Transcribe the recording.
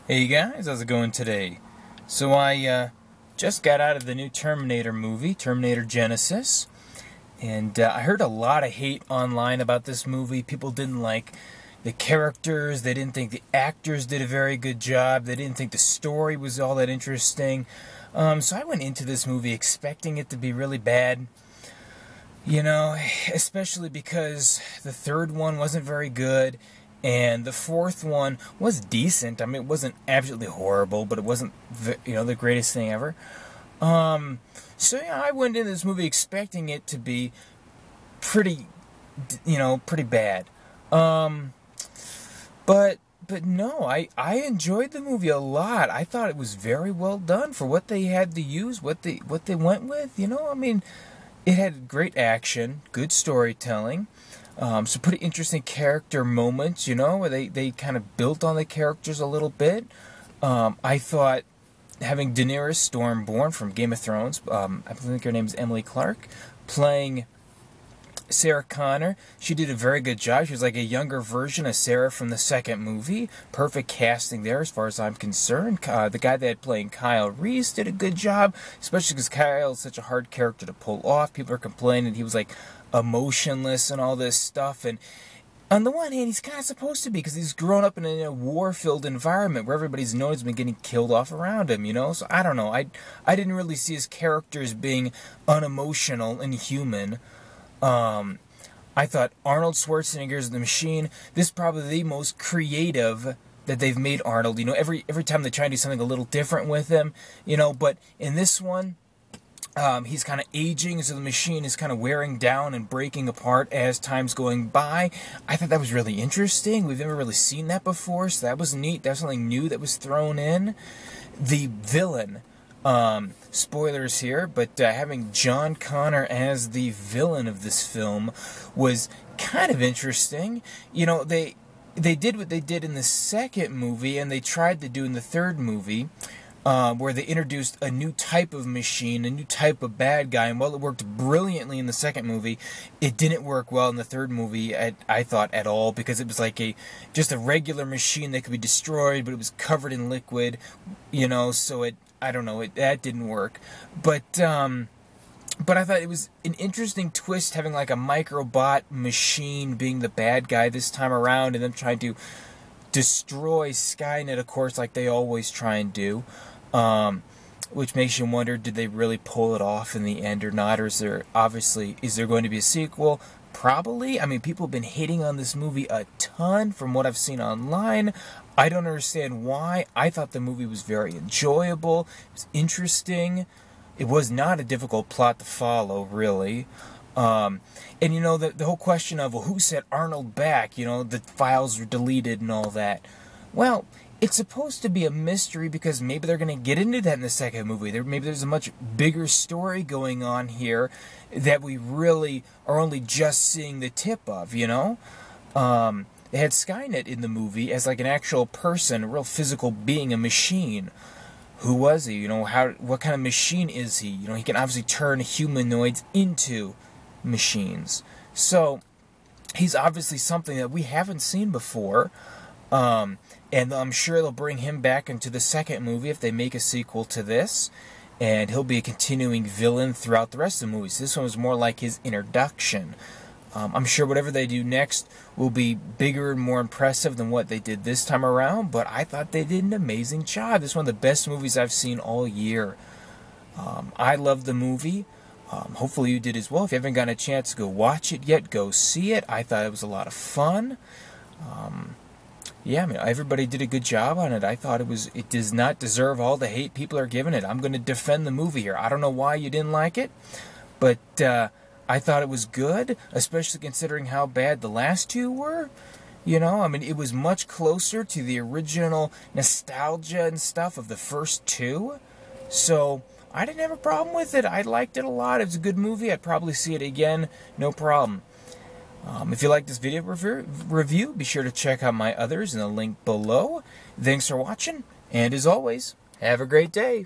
Hey guys, how's it going today? So I just got out of the new Terminator movie, Terminator Genisys, and I heard a lot of hate online about this movie. People didn't like the characters, they didn't think the actors did a very good job, they didn't think the story was all that interesting. So I went into this movie expecting it to be really bad. You know, especially because the third one wasn't very good, and the fourth one was decent. I mean, it wasn't absolutely horrible, but it wasn't, the greatest thing ever. So yeah, I went into this movie expecting it to be pretty, pretty bad. But no, I enjoyed the movie a lot. I thought it was very well done for what they had to use, what they went with. I mean, it had great action, good storytelling, some pretty interesting character moments, where they kind of built on the characters a little bit. I thought having Daenerys Stormborn from Game of Thrones, I think her name is Emily Clark, playing Sarah Connor, she did a very good job. She was like a younger version of Sarah from the second movie. Perfect casting there as far as I'm concerned. The guy that playing Kyle Reese did a good job, especially because Kyle is such a hard character to pull off. People are complaining he was like emotionless and all this stuff, and on the one hand, he's kind of supposed to be because he's grown up in a war-filled environment where everybody's known he's been getting killed off around him, So I don't know. I didn't really see his character as being unemotional and human. I thought Arnold Schwarzenegger's The Machine, this is probably the most creative that they've made Arnold. Every time they try to do something a little different with him, but in this one, he's kind of aging, so the machine is kind of wearing down and breaking apart as time's going by. I thought that was really interesting. We've never really seen that before, so that was neat. That was something new that was thrown in. The villain, spoilers here, but having John Connor as the villain of this film was kind of interesting. They did what they did in the second movie, and they tried to do in the third movie, where they introduced a new type of machine, a new type of bad guy, and while it worked brilliantly in the second movie, it didn't work well in the third movie, I thought, at all, because it was like just a regular machine that could be destroyed, but it was covered in liquid, so I don't know, that didn't work. But I thought it was an interesting twist having like a microbot machine being the bad guy this time around, and them trying to destroy Skynet, of course, like they always try and do. Which makes you wonder, did they really pull it off in the end or not? Or is there going to be a sequel? Probably. I mean, people have been hating on this movie a ton from what I've seen online. I don't understand why. I thought the movie was very enjoyable. It was interesting. It was not a difficult plot to follow, really. And the whole question of, well, who set Arnold back? The files were deleted and all that. Well, it's supposed to be a mystery because maybe they're going to get into that in the second movie. Maybe there's a much bigger story going on here that we really are only just seeing the tip of, They had Skynet in the movie as like an actual person, a real physical being, a machine. Who was he? What kind of machine is he? He can obviously turn humanoids into machines. So he's obviously something that we haven't seen before. And I'm sure they'll bring him back into the second movie if they make a sequel to this. And he'll be a continuing villain throughout the rest of the movies. This one was more like his introduction. I'm sure whatever they do next will be bigger and more impressive than what they did this time around, but I thought they did an amazing job. This is one of the best movies I've seen all year. I loved the movie. Hopefully you did as well. If you haven't gotten a chance to go watch it yet, go see it. I thought it was a lot of fun. Yeah, I mean, everybody did a good job on it. I thought it does not deserve all the hate people are giving it. I'm going to defend the movie here. I don't know why you didn't like it, but I thought it was good, especially considering how bad the last two were. I mean, it was much closer to the original nostalgia and stuff of the first two. So I didn't have a problem with it. I liked it a lot. It was a good movie. I'd probably see it again, no problem. If you like this video review, be sure to check out my others in the link below. Thanks for watching, and as always, have a great day.